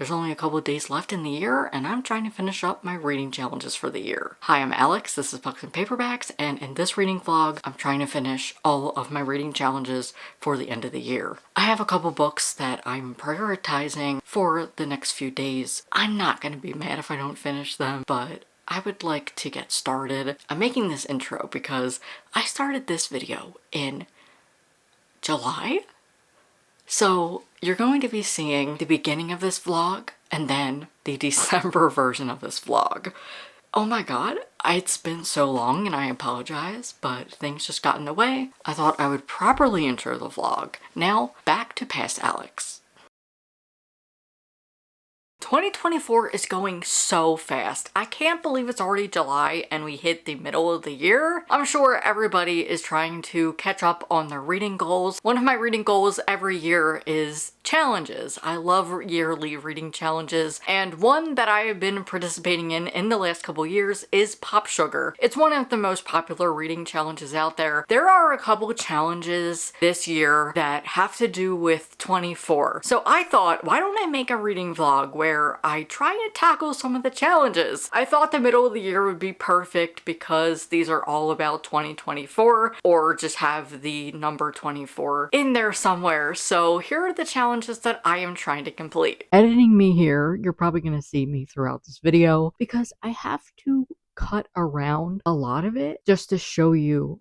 There's only a couple of days left in the year, and I'm trying to finish up my reading challenges for the year. Hi, I'm Alex, this is Books and Paperbacks, and in this reading vlog, I'm trying to finish all of my reading challenges for the end of the year. I have a couple books that I'm prioritizing for the next few days. I'm not going to be mad if I don't finish them, but I would like to get started. I'm making this intro because I started this video in July? So you're going to be seeing the beginning of this vlog and then the December version of this vlog. Oh my god, it's been so long and I apologize, but things just got in the way. I thought I would properly intro the vlog. Now, back to past Alex. 2024 is going so fast. I can't believe it's already July and we hit the middle of the year. I'm sure everybody is trying to catch up on their reading goals. One of my reading goals every year is challenges. I love yearly reading challenges, and one that I have been participating in the last couple years is popsugar. It's one of the most popular reading challenges out there. There are a couple challenges this year that have to do with 24. So I thought, why don't I make a reading vlog where I try to tackle some of the challenges? I thought the middle of the year would be perfect because these are all about 2024, or just have the number 24 in there somewhere. So here are the challenges that I am trying to complete. Editing me here, you're probably going to see me throughout this video because I have to cut around a lot of it just to show you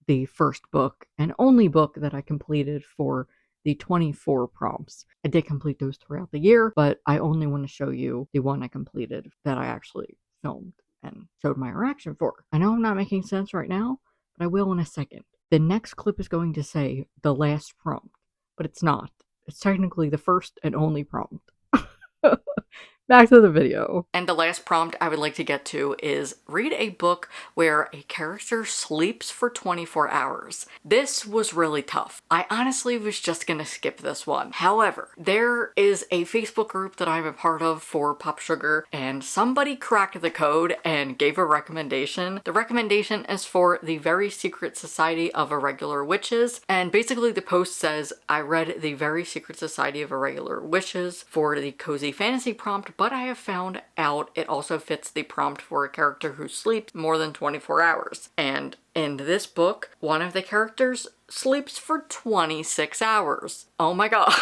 the first book and only book that I completed for the 24 prompts. I did complete those throughout the year, but I only want to show you the one I completed that I actually filmed and showed my reaction for. I know I'm not making sense right now, but I will in a second. The next clip is going to say the last prompt, but it's not. It's technically the first and only prompt. Back to the video. And the last prompt I would like to get to is read a book where a character sleeps for 24 hours. This was really tough. I honestly was just gonna skip this one. However, there is a Facebook group that I'm a part of for popsugar, and somebody cracked the code and gave a recommendation. The recommendation is for the Very Secret Society of Irregular Witches, and basically the post says, I read the Very Secret Society of Irregular Witches for the cozy fantasy prompt, but I have found out it also fits the prompt for a character who sleeps more than 24 hours. And in this book, one of the characters sleeps for 26 hours. Oh my god.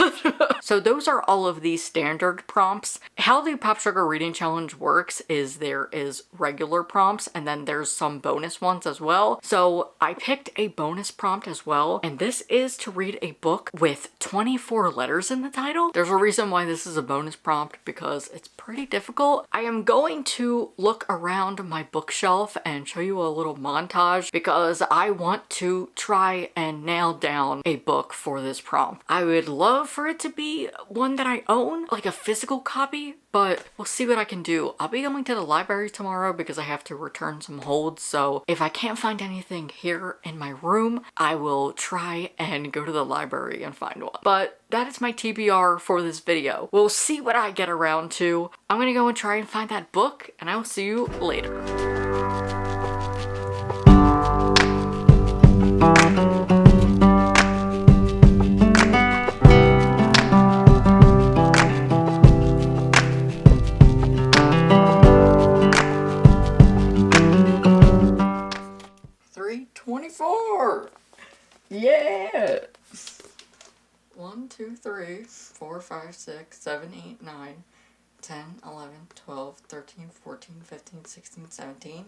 So those are all of the standard prompts. How the popsugar reading challenge works is there is regular prompts and then there's some bonus ones as well. So I picked a bonus prompt as well, and this is to read a book with 24 letters in the title. There's a reason why this is a bonus prompt because it's pretty difficult. I am going to look around my bookshelf and show you a little montage because I want to try and nail down a book for this prompt. I would love for it to be one that I own, like a physical copy, but we'll see what I can do. I'll be going to the library tomorrow because I have to return some holds, so if I can't find anything here in my room, I will try and go to the library and find one. But that is my TBR for this video. We'll see what I get around to. I'm gonna go and try and find that book, and I will see you later. Yes! 1, 2, 3, 4, 5, 6, 7, 8, 9, 10, 11, 12, 13, 14, 15, 16, 17,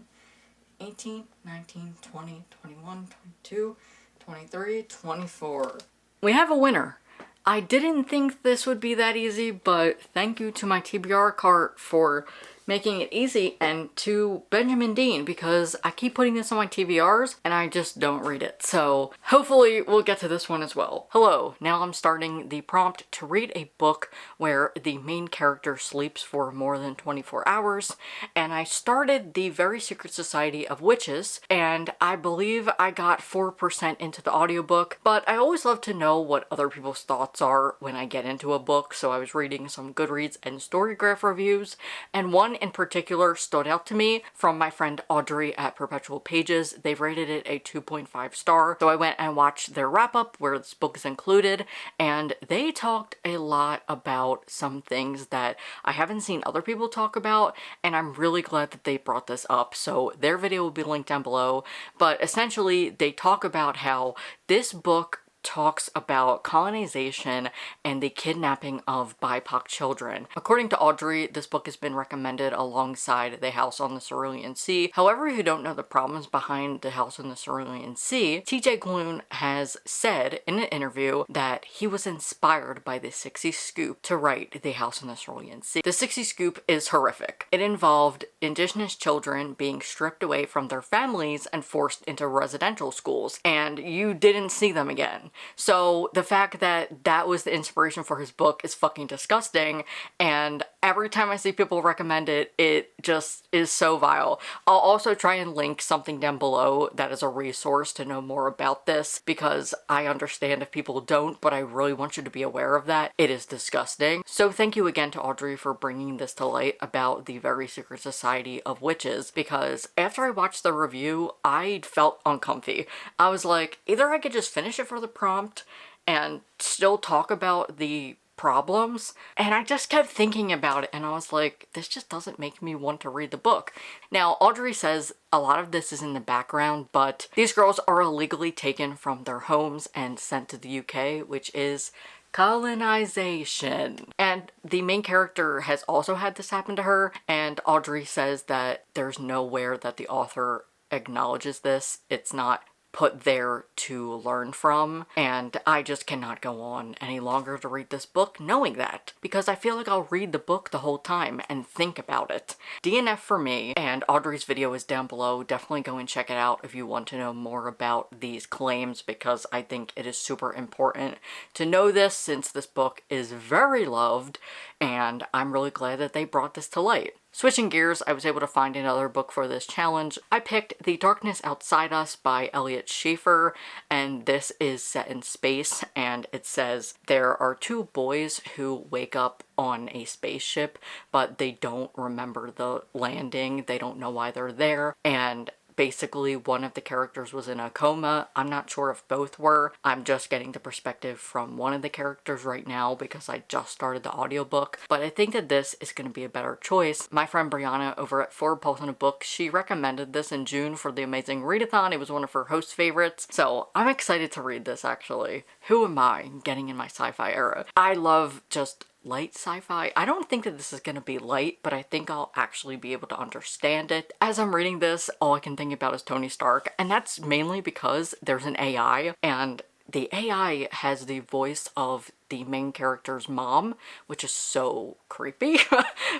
18, 19, 20, 21, 22, 23, 24. We have a winner. I didn't think this would be that easy, but thank you to my TBR cart for making it easy, and to Benjamin Dean, because I keep putting this on my TBRs and I just don't read it. So hopefully we'll get to this one as well. Hello, now I'm starting the prompt to read a book where the main character sleeps for more than 24 hours, and I started the Very Secret Society of Witches, and I believe I got 4% into the audiobook, but I always love to know what other people's thoughts are when I get into a book, so I was reading some Goodreads and Storygraph reviews, and one in particular stood out to me from my friend Audrey at Perpetual Pages. They've rated it a 2.5 star. So I went and watched their wrap-up where this book is included, and they talked a lot about some things that I haven't seen other people talk about, and I'm really glad that they brought this up. So their video will be linked down below, but essentially they talk about how this book talks about colonization and the kidnapping of BIPOC children. According to Audrey, this book has been recommended alongside The House on the Cerulean Sea. However, if you don't know the problems behind The House on the Cerulean Sea, TJ Klune has said in an interview that he was inspired by the 60 Scoop to write The House on the Cerulean Sea. The 60 Scoop is horrific. It involved Indigenous children being stripped away from their families and forced into residential schools, and you didn't see them again. So the fact that that was the inspiration for his book is fucking disgusting, and every time I see people recommend it, it just is so vile. I'll also try and link something down below that is a resource to know more about this, because I understand if people don't, but I really want you to be aware of that. It is disgusting. So thank you again to Audrey for bringing this to light about the very secret society of witches, because after I watched the review, I felt uncomfy. I was like, either I could just finish it for the prompt and still talk about the problems, and I just kept thinking about it, and I was like, this just doesn't make me want to read the book. Now, Audrey says a lot of this is in the background, but these girls are illegally taken from their homes and sent to the UK, which is colonization. And the main character has also had this happen to her, and Audrey says that there's nowhere that the author acknowledges this. It's not put there to learn from, and I just cannot go on any longer to read this book knowing that, because I feel like I'll read the book the whole time and think about it. DNF for me, and Audrey's video is down below. Definitely go and check it out if you want to know more about these claims, because I think it is super important to know this, since this book is very loved, and I'm really glad that they brought this to light. Switching gears, I was able to find another book for this challenge. I picked The Darkness Outside Us by Elliot Schaefer, and this is set in space, and it says there are two boys who wake up on a spaceship, but they don't remember the landing. They don't know why they're there, and basically one of the characters was in a coma. I'm not sure if both were. I'm just getting the perspective from one of the characters right now because I just started the audiobook, but I think that this is going to be a better choice. My friend Brianna over at For Pulse in a Book, she recommended this in June for the amazing readathon. It was one of her host favorites, so I'm excited to read this actually. Who am I getting in my sci-fi era? I love just light sci-fi. I don't think that this is going to be light, but I think I'll actually be able to understand it. As I'm reading this, all I can think about is Tony Stark, and that's mainly because there's an AI, and the AI has the voice of the main character's mom, which is so creepy.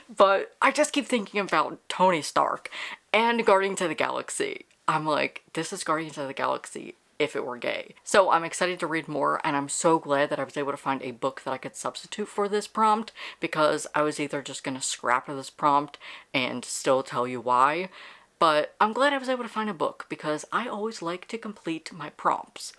But I just keep thinking about Tony Stark and Guardians of the Galaxy. I'm like, this is Guardians of the Galaxy if it were gay. So I'm excited to read more, and I'm so glad that I was able to find a book that I could substitute for this prompt, because I was either just gonna scrap this prompt and still tell you why, but I'm glad I was able to find a book because I always like to complete my prompts.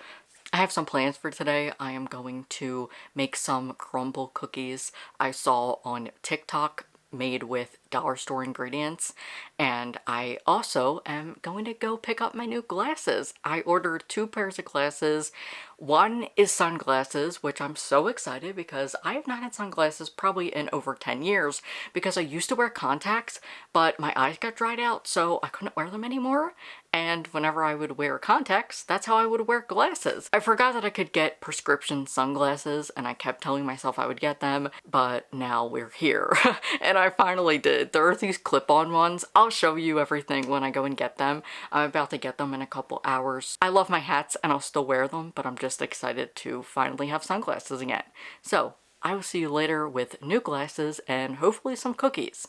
I have some plans for today. I am going to make some crumble cookies I saw on TikTok made with dollar store ingredients, and I also am going to go pick up my new glasses. I ordered 2 pairs of glasses. One is sunglasses, which I'm so excited because I have not had sunglasses probably in over 10 years, because I used to wear contacts, but my eyes got dried out, so I couldn't wear them anymore. And whenever I would wear contacts, that's how I would wear glasses. I forgot that I could get prescription sunglasses, and I kept telling myself I would get them, but now we're here. And I finally did. There are these clip-on ones. I'll show you everything when I go and get them. I'm about to get them in a couple hours. I love my hats and I'll still wear them, but I'm just excited to finally have sunglasses again. So I will see you later with new glasses and hopefully some cookies.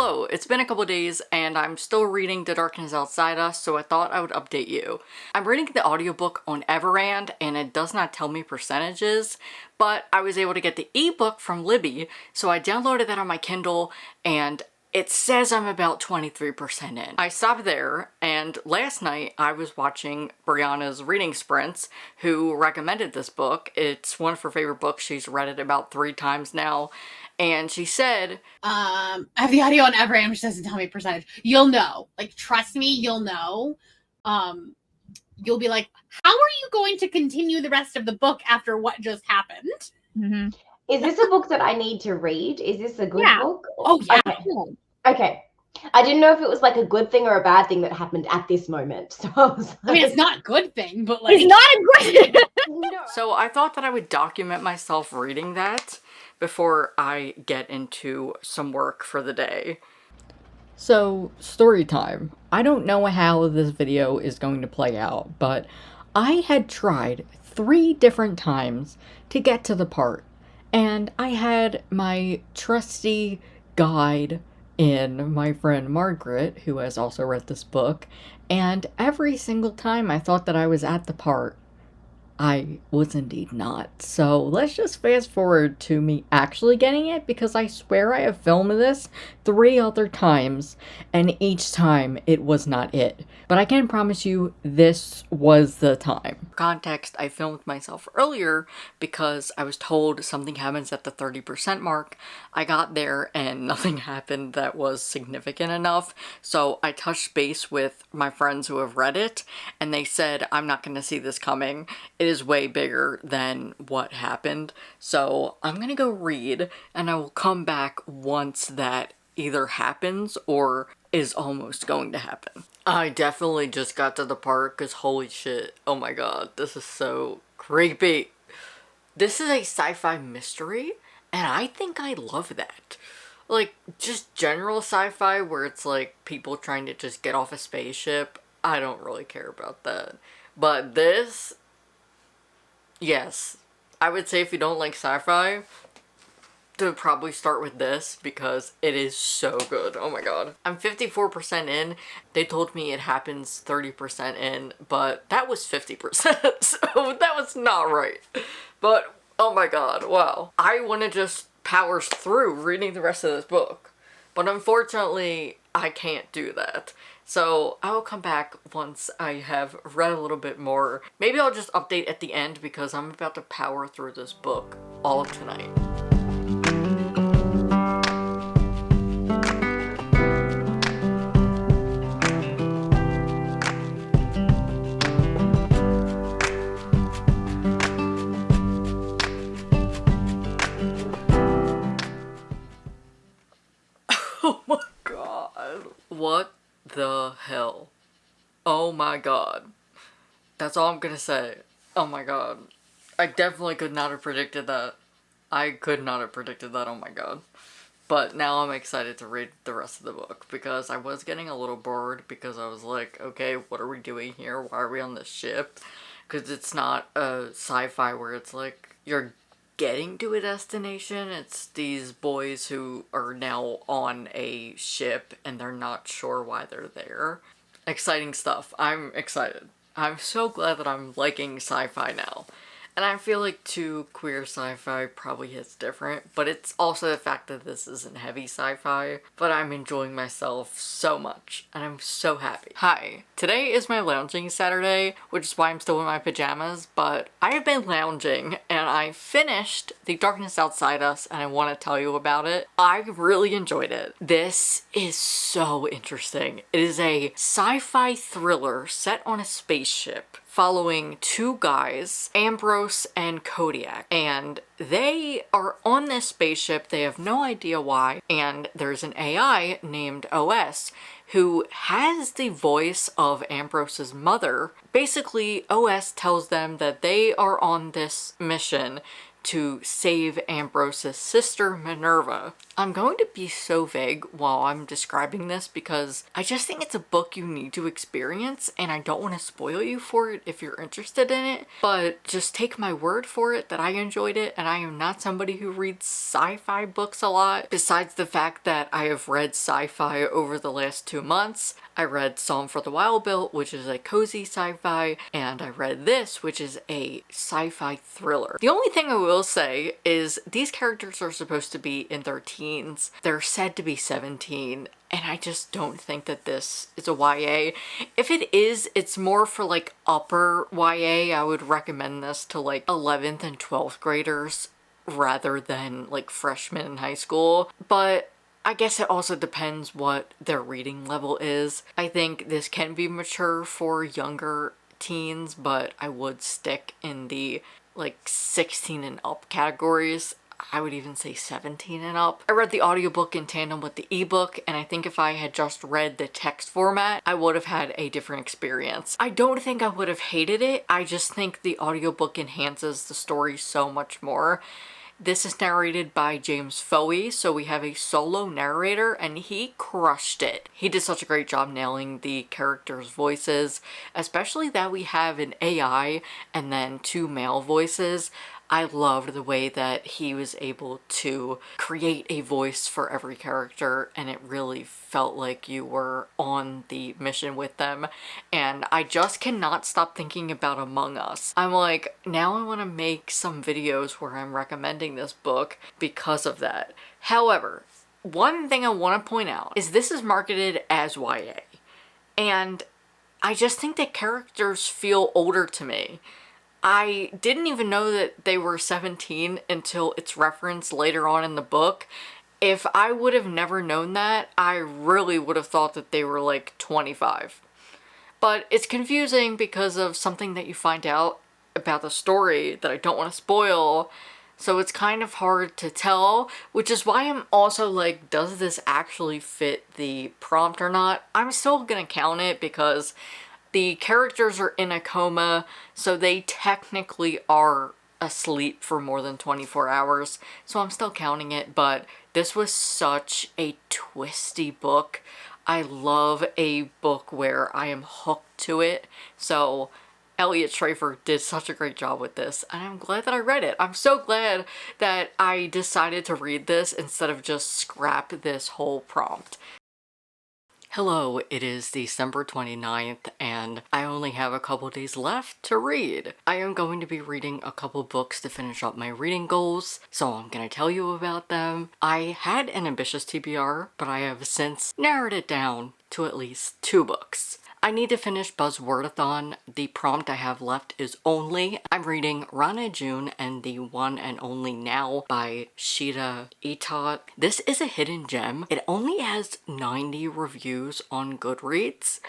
Hello, it's been a couple days and I'm still reading The Darkness Outside Us, so I thought I would update you. I'm reading the audiobook on Everand and it does not tell me percentages, but I was able to get the ebook from Libby, so I downloaded that on my Kindle and it says I'm about 23% in. I stopped there, and last night I was watching Brianna's Reading Sprints, who recommended this book. It's one of her favorite books. She's read it about 3 times now. And she said, I have the audio on Everand, which doesn't tell me percentage. You'll know. Like, trust me, you'll know. You'll be like, how are you going to continue the rest of the book after what just happened? Mm-hmm. Is this a book that I need to read? Is this a good book? Oh, yeah. Okay. I didn't know if it was like a good thing or a bad thing that happened at this moment. So I was like, I mean, it's not a good thing, but like... It's not a good no. So I thought that I would document myself reading that before I get into some work for the day. So, story time. I don't know how this video is going to play out, but I had tried 3 different times to get to the part, and I had my trusty guide in my friend Margaret, who has also read this book, and every single time I thought that I was at the part, I was indeed not. So let's just fast forward to me actually getting it, because I swear I have filmed this 3 other times and each time it was not it. But I can promise you this was the time. For context, I filmed myself earlier because I was told something happens at the 30% mark. I got there and nothing happened that was significant enough. So I touched base with my friends who have read it and they said, I'm not going to see this coming. It is way bigger than what happened. So I'm gonna go read and I will come back once that either happens or is almost going to happen. I definitely just got to the part because holy shit, oh my god, this is so creepy. This is a sci-fi mystery and I think I love that. Like, just general sci-fi where it's like people trying to just get off a spaceship. I don't really care about that. But this, yes, I would say if you don't like sci-fi, to probably start with this because it is so good. Oh my god. I'm 54% in. They told me it happens 30% in, but that was 50%, so that was not right. But, oh my god, wow. I want to just power through reading the rest of this book, but unfortunately, I can't do that. So I will come back once I have read a little bit more. Maybe I'll just update at the end because I'm about to power through this book all of tonight. Oh my god. What the hell? Oh my god. That's all I'm gonna say. Oh my god. I definitely could not have predicted that. I could not have predicted that, oh my god. But now I'm excited to read the rest of the book because I was getting a little bored because I was like, okay, what are we doing here? Why are we on this ship? Because it's not a sci-fi where it's like you're getting to a destination. It's these boys who are now on a ship and they're not sure why they're there. Exciting stuff. I'm excited. I'm so glad that I'm liking sci-fi now. And I feel like too, queer sci-fi probably hits different, but it's also the fact that this isn't heavy sci-fi, but I'm enjoying myself so much, and I'm so happy. Hi, today is my lounging Saturday, which is why I'm still in my pajamas, but I have been lounging, and I finished The Darkness Outside Us, and I want to tell you about it. I really enjoyed it. This is so interesting. It is a sci-fi thriller set on a spaceship, following 2 guys, Ambrose and Kodiak, and they are on this spaceship. They have no idea why, and there's an AI named OS who has the voice of Ambrose's mother. Basically, OS tells them that they are on this mission to save Ambrose's sister Minerva. I'm going to be so vague while I'm describing this because I just think it's a book you need to experience, and I don't want to spoil you for it if you're interested in it, but just take my word for it that I enjoyed it, and I am not somebody who reads sci-fi books a lot, besides the fact that I have read sci-fi over the last 2 months. I read Psalm for the Wild Built, which is a cozy sci-fi, and I read this, which is a sci-fi thriller. The only thing I will say is these characters are supposed to be in their teens. They're said to be 17, and I just don't think that this is a YA. If it is, it's more for like upper YA. I would recommend this to like 11th and 12th graders rather than like freshmen in high school. But I guess it also depends what their reading level is. I think this can be mature for younger teens, but I would stick in the like 16 and up categories. I would even say 17 and up. I read the audiobook in tandem with the ebook, and I think if I had just read the text format, I would have had a different experience. I don't think I would have hated it. I just think the audiobook enhances the story so much more. This is narrated by James Foey, so we have a solo narrator, and he crushed it. He did such a great job nailing the characters' voices, especially that we have an AI and then 2 male voices. I loved the way that he was able to create a voice for every character, and it really felt like you were on the mission with them. And I just cannot stop thinking about Among Us. I'm like, now I want to make some videos where I'm recommending this book because of that. However, one thing I want to point out is this is marketed as YA, and I just think the characters feel older to me. I didn't even know that they were 17 until it's referenced later on in the book. If I would have never known that, I really would have thought that they were like 25. But it's confusing because of something that you find out about the story that I don't want to spoil, so it's kind of hard to tell, which is why I'm also like, does this actually fit the prompt or not? I'm still gonna count it because the characters are in a coma, so they technically are asleep for more than 24 hours, so I'm still counting it, but this was such a twisty book. I love a book where I am hooked to it, so Elliot Schrafer did such a great job with this, and I'm glad that I read it. I'm so glad that I decided to read this instead of just scrap this whole prompt. Hello, it is December 29th, and I only have a couple days left to read. I am going to be reading a couple books to finish up my reading goals, so I'm gonna tell you about them. I had an ambitious TBR, but I have since narrowed it down to at least 2 books. I need to finish Buzzwordathon. The prompt I have left is Only. I'm reading Rana, Joon, and the One and Only Now by Shida Etot. This is a hidden gem. It only has 90 reviews on Goodreads.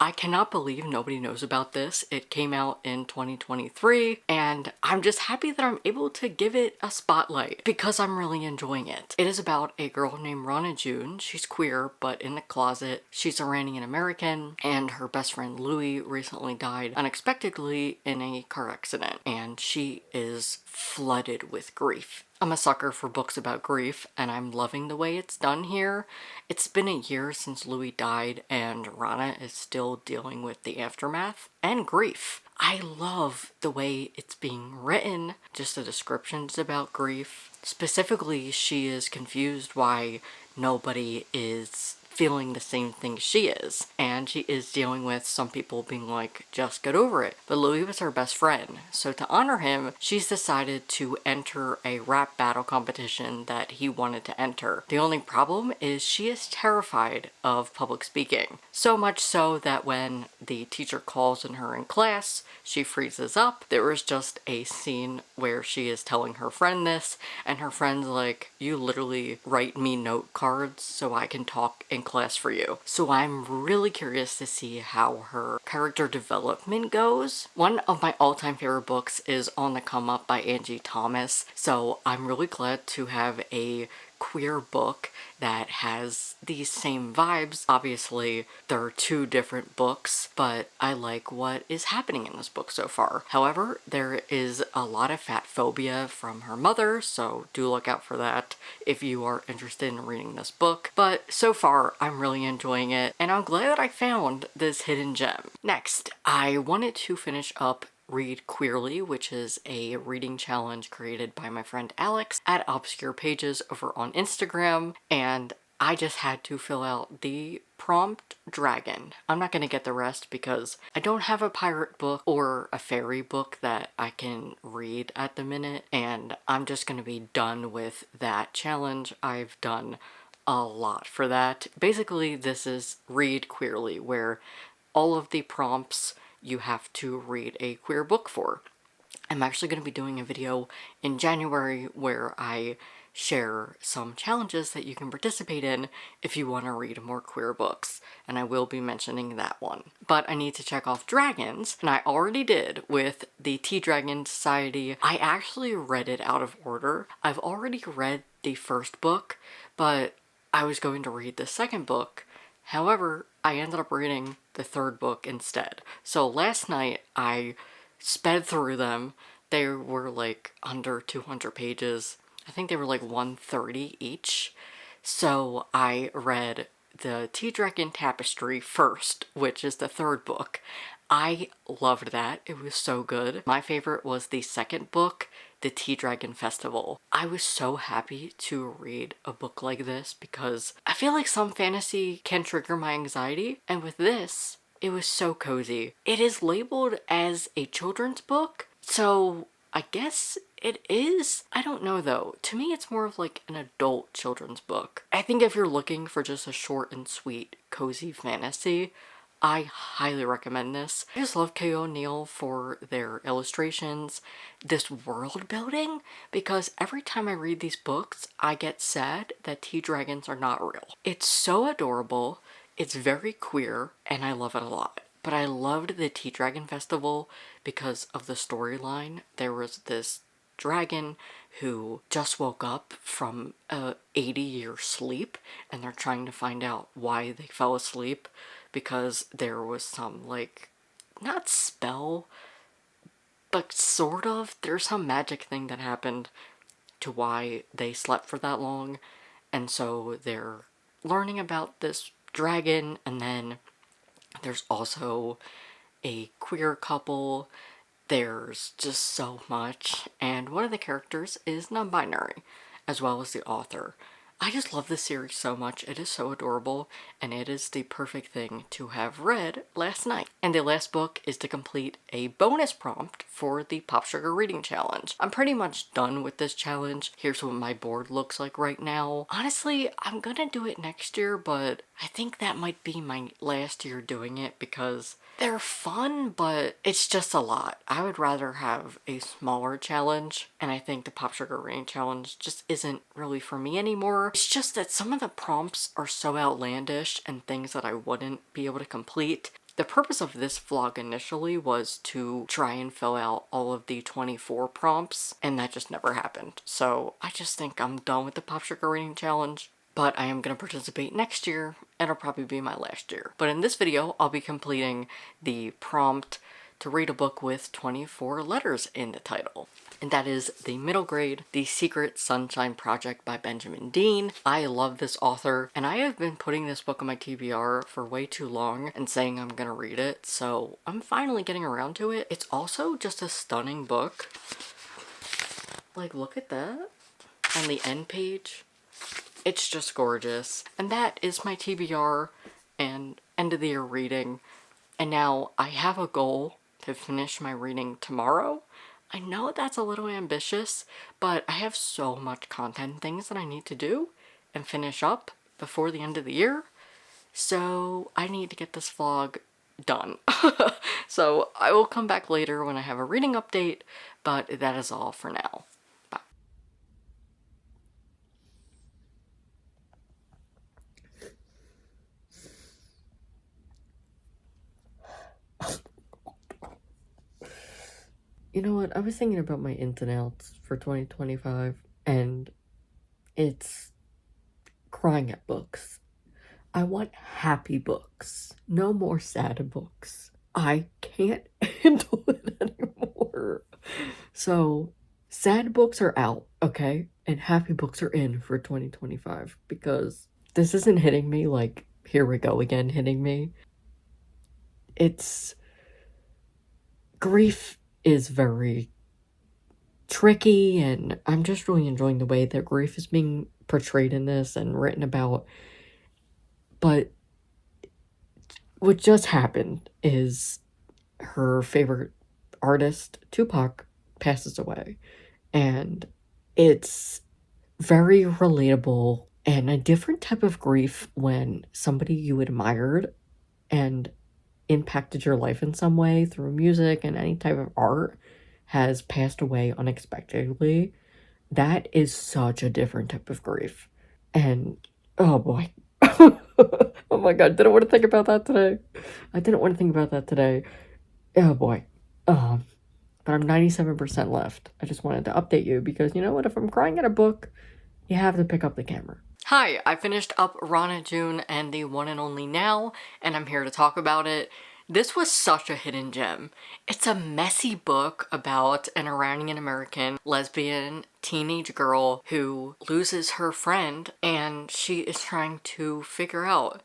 I cannot believe nobody knows about this. It came out in 2023, and I'm just happy that I'm able to give it a spotlight because I'm really enjoying it. It is about a girl named Rana Joon. She's queer, but in the closet. She's Iranian American, and her best friend Louis recently died unexpectedly in a car accident, and she is flooded with grief. I'm a sucker for books about grief, and I'm loving the way it's done here. It's been a year since Louis died, and Rana is still dealing with the aftermath and grief. I love the way it's being written, just the descriptions about grief. Specifically, she is confused why nobody is feeling the same thing she is, and she is dealing with some people being like, just get over it. But Louis was her best friend, so to honor him, she's decided to enter a rap battle competition that he wanted to enter. The only problem is she is terrified of public speaking, so much so that when the teacher calls on her in class, she freezes up. There was just a scene where she is telling her friend this, and her friend's like, you literally write me note cards so I can talk in class for you. So I'm really curious to see how her character development goes. One of my all-time favorite books is On the Come Up by Angie Thomas, so I'm really glad to have a queer book that has these same vibes. Obviously, there are two different books, but I like what is happening in this book so far. However, there is a lot of fat phobia from her mother, so do look out for that if you are interested in reading this book. But so far, I'm really enjoying it, and I'm glad that I found this hidden gem. Next, I wanted to finish up ReadQueerly, which is a reading challenge created by my friend Alex at Obscure Pages over on Instagram, and I just had to fill out the prompt dragon. I'm not going to get the rest because I don't have a pirate book or a fairy book that I can read at the minute, and I'm just going to be done with that challenge. I've done a lot for that. Basically, this is ReadQueerly, where all of the prompts you have to read a queer book for. I'm actually going to be doing a video in January where I share some challenges that you can participate in if you want to read more queer books, and I will be mentioning that one. But I need to check off dragons, and I already did with the Tea Dragon Society. I actually read it out of order. I've already read the first book, but I was going to read the second book. However, I ended up reading the third book instead. So last night I sped through them. They were like under 200 pages. I think they were like 130 each. So I read the Tea Dragon Tapestry first, which is the third book. I loved that. It was so good. My favorite was the second book, the Tea Dragon Festival. I was so happy to read a book like this because I feel like some fantasy can trigger my anxiety, and with this, it was so cozy. It is labeled as a children's book, so I guess it is. I don't know though. To me, it's more of like an adult children's book. I think if you're looking for just a short and sweet, cozy fantasy, I highly recommend this. I just love K. O'Neill for their illustrations, this world building, because every time I read these books, I get sad that tea dragons are not real. It's so adorable, it's very queer, and I love it a lot. But I loved the Tea Dragon Festival because of the storyline. There was this dragon who just woke up from a 80-year sleep, and they're trying to find out why they fell asleep, because there was some, like, not spell, but sort of, there's some magic thing that happened to why they slept for that long, and so they're learning about this dragon, and then there's also a queer couple. There's just so much, and one of the characters is non-binary, as well as the author. I just love this series so much. It is so adorable, and it is the perfect thing to have read last night. And the last book is to complete a bonus prompt for the popsugar reading challenge. I'm pretty much done with this challenge. Here's what my board looks like right now. Honestly, I'm gonna do it next year, but I think that might be my last year doing it because they're fun, but it's just a lot. I would rather have a smaller challenge, and I think the popsugar reading challenge just isn't really for me anymore. It's just that some of the prompts are so outlandish and things that I wouldn't be able to complete. The purpose of this vlog initially was to try and fill out all of the 24 prompts, and that just never happened. So I just think I'm done with the popsugar reading challenge. But I am going to participate next year, and it'll probably be my last year. But in this video, I'll be completing the prompt to read a book with 24 letters in the title. And that is the middle grade, The Secret Sunshine Project by Benjamin Dean. I love this author, and I have been putting this book on my TBR for way too long and saying I'm gonna read it, so I'm finally getting around to it. It's also just a stunning book. Like, look at that. On the end page. It's just gorgeous. And that is my TBR and end of the year reading. And now I have a goal to finish my reading tomorrow. I know that's a little ambitious, but I have so much content things that I need to do and finish up before the end of the year. So I need to get this vlog done. So I will come back later when I have a reading update, but that is all for now. You know what, I was thinking about my ins and outs for 2025, and it's crying at books. I want happy books. No more sad books. I can't handle it anymore. So, sad books are out, okay? And happy books are in for 2025 because this isn't hitting me like, here we go again, hitting me. Grief is very tricky, and I'm just really enjoying the way that grief is being portrayed in this and written about. But what just happened is her favorite artist, Tupac, passes away. And it's very relatable and a different type of grief when somebody you admired and impacted your life in some way through music and any type of art has passed away unexpectedly. That is such a different type of grief. And oh boy. Oh my god, didn't want to think about that today. I didn't want to think about that today. Oh boy. But I'm 97% left. I just wanted to update you because you know what? If I'm crying at a book, you have to pick up the camera. Hi, I finished up Rana, Joon, and the One and Only Now, and I'm here to talk about it. This was such a hidden gem. It's a messy book about an Iranian-American lesbian teenage girl who loses her friend, and she is trying to figure out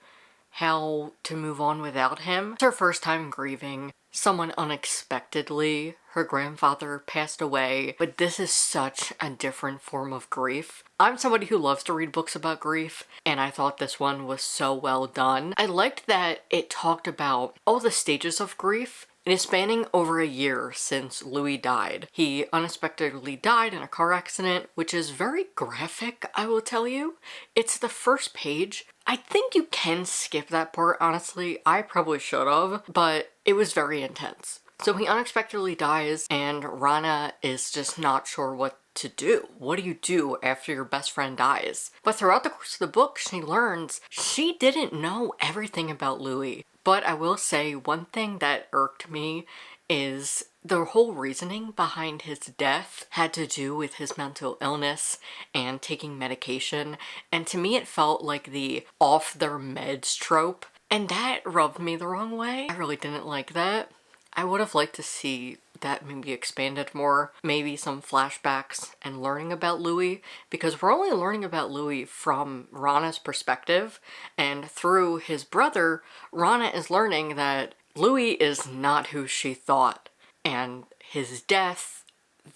how to move on without him. It's her first time grieving someone unexpectedly. Her grandfather passed away, but this is such a different form of grief. I'm somebody who loves to read books about grief, and I thought this one was so well done. I liked that it talked about all the stages of grief. It is spanning over a year since Louis died. He unexpectedly died in a car accident, which is very graphic, I will tell you. It's the first page. I think you can skip that part, honestly. I probably should have, but it was very intense. So he unexpectedly dies, and Rana is just not sure what to do. What do you do after your best friend dies? But throughout the course of the book, she learns she didn't know everything about Louis. But I will say one thing that irked me is the whole reasoning behind his death had to do with his mental illness and taking medication. And to me, it felt like the off their meds trope. And that rubbed me the wrong way. I really didn't like that. I would have liked to see that maybe expanded more, maybe some flashbacks and learning about Louis, because we're only learning about Louis from Rana's perspective, and through his brother, Rana is learning that Louis is not who she thought, and his death,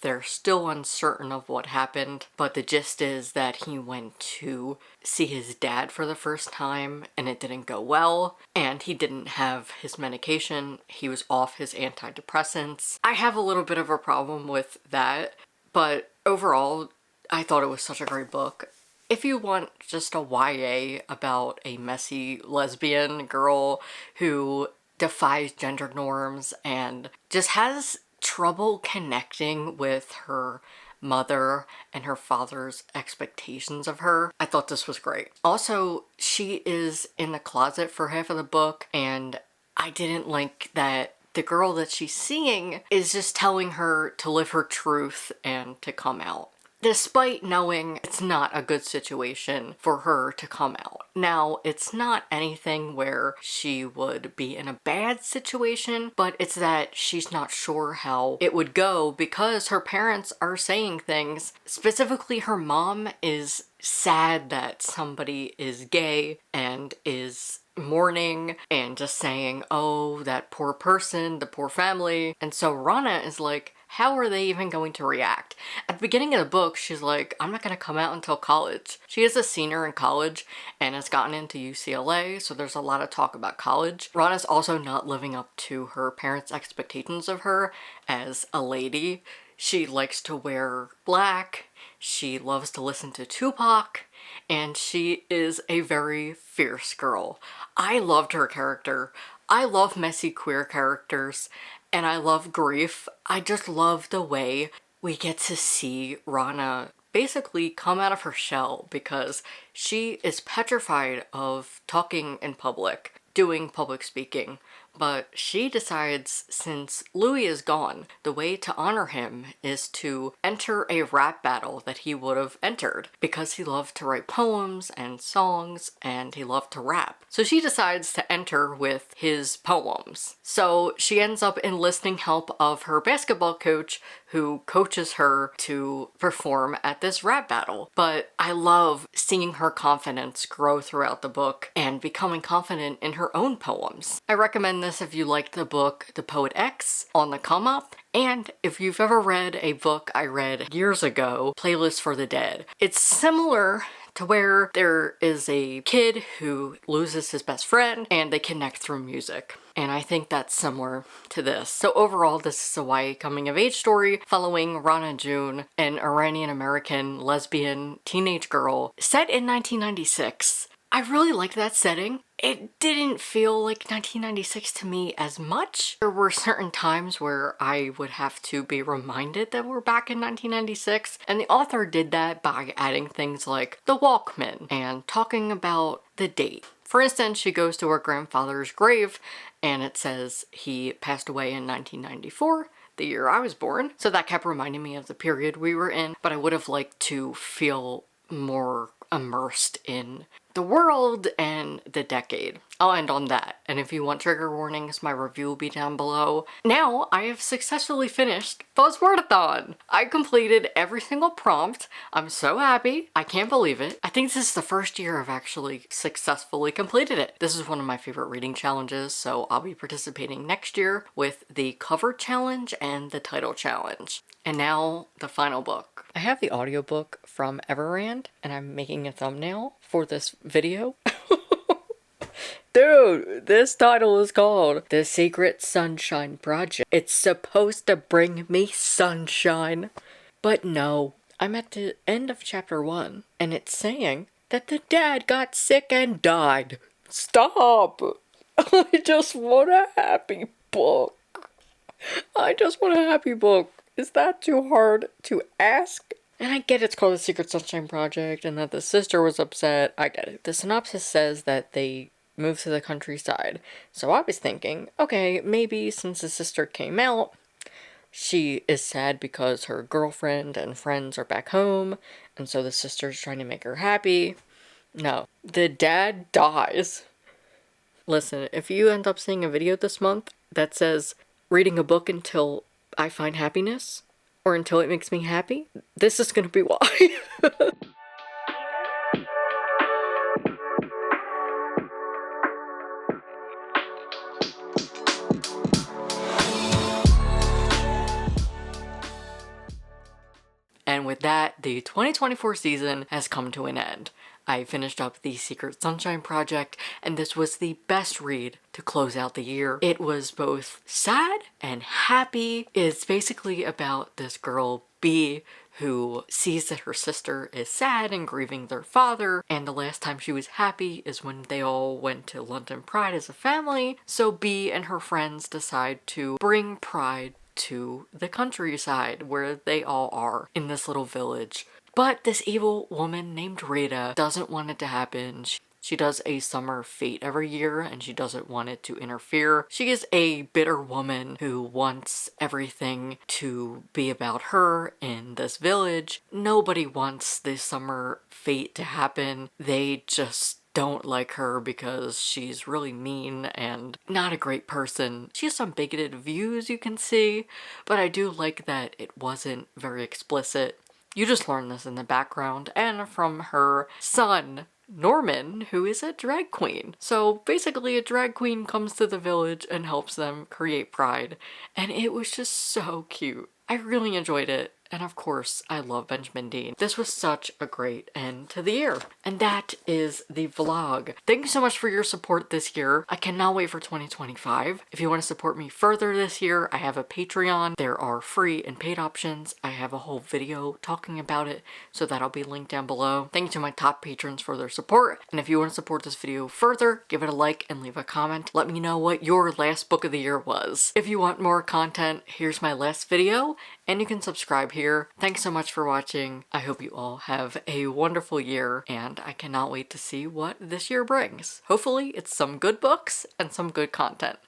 they're still uncertain of what happened, but the gist is that he went to see his dad for the first time and it didn't go well, and he didn't have his medication. He was off his antidepressants. I have a little bit of a problem with that, but overall, I thought it was such a great book. If you want just a YA about a messy lesbian girl who defies gender norms and just has trouble connecting with her mother and her father's expectations of her, I thought this was great. Also, she is in the closet for half of the book, and I didn't like that the girl that she's seeing is just telling her to live her truth and to come out, despite knowing it's not a good situation for her to come out. Now, it's not anything where she would be in a bad situation, but it's that she's not sure how it would go because her parents are saying things. Specifically, her mom is sad that somebody is gay and is mourning and just saying, oh, that poor person, the poor family. And so Rana is like, how are they even going to react? At the beginning of the book, she's like, I'm not going to come out until college. She is a senior in college and has gotten into UCLA, so there's a lot of talk about college. Rana's also not living up to her parents' expectations of her as a lady. She likes to wear black, she loves to listen to Tupac, and she is a very fierce girl. I loved her character. I love messy queer characters, and I love grief. I just love the way we get to see Rana basically come out of her shell because she is petrified of talking in public, doing public speaking, But she decides, since Louis is gone, the way to honor him is to enter a rap battle that he would have entered, because he loved to write poems and songs and he loved to rap. So she decides to enter with his poems. So she ends up enlisting help of her basketball coach, who coaches her to perform at this rap battle. But I love seeing her confidence grow throughout the book and becoming confident in her own poems. I recommend this if you liked the book The Poet X on the come up, and if you've ever read a book I read years ago, Playlist for the Dead. It's similar to where there is a kid who loses his best friend and they connect through music. And I think that's similar to this. So overall, this is a YA coming of age story following Rana Joon, an Iranian-American lesbian teenage girl set in 1996. I really like that setting. It didn't feel like 1996 to me as much. There were certain times where I would have to be reminded that we're back in 1996, and the author did that by adding things like the Walkman and talking about the date. For instance, she goes to her grandfather's grave and it says he passed away in 1994. The year I was born. So that kept reminding me of the period we were in, but I would have liked to feel more immersed in the world and the decade. I'll end on that, and if you want trigger warnings, my review will be down below. Now, I have successfully finished Buzzwordathon! I completed every single prompt. I'm so happy. I can't believe it. I think this is the first year I've actually successfully completed it. This is one of my favorite reading challenges, so I'll be participating next year with the cover challenge and the title challenge. And now, the final book. I have the audiobook from Everand, and I'm making a thumbnail for this video. Dude, this title is called The Secret Sunshine Project. It's supposed to bring me sunshine. But no, I'm at the end of chapter 1, and it's saying that the dad got sick and died. Stop! I just want a happy book. I just want a happy book. Is that too hard to ask? And I get it's called The Secret Sunshine Project and that the sister was upset. I get it. The synopsis says that they moved to the countryside. So I was thinking, okay, maybe since the sister came out, she is sad because her girlfriend and friends are back home, and so the sister's trying to make her happy. No. The dad dies. Listen, if you end up seeing a video this month that says, reading a book until I find happiness, or until it makes me happy, this is gonna be why. And with that, the 2024 season has come to an end. I finished up The Secret Sunshine Project, and this was the best read to close out the year. It was both sad and happy. It's basically about this girl, B, who sees that her sister is sad and grieving their father, and the last time she was happy is when they all went to London Pride as a family, so B and her friends decide to bring Pride to the countryside where they all are in this little village. But this evil woman named Rita doesn't want it to happen. She does a summer fete every year and she doesn't want it to interfere. She is a bitter woman who wants everything to be about her in this village. Nobody wants this summer fete to happen. They just don't like her because she's really mean and not a great person. She has some bigoted views you can see, but I do like that it wasn't very explicit. You just learn this in the background and from her son, Norman, who is a drag queen. So basically a drag queen comes to the village and helps them create Pride, and it was just so cute. I really enjoyed it. And of course, I love Benjamin Dean. This was such a great end to the year. And that is the vlog. Thank you so much for your support this year. I cannot wait for 2025. If you want to support me further this year, I have a Patreon. There are free and paid options. I have a whole video talking about it, so that'll be linked down below. Thank you to my top patrons for their support. And if you want to support this video further, give it a like and leave a comment. Let me know what your last book of the year was. If you want more content, here's my last video, and you can subscribe here. Thanks so much for watching. I hope you all have a wonderful year, and I cannot wait to see what this year brings. Hopefully it's some good books and some good content.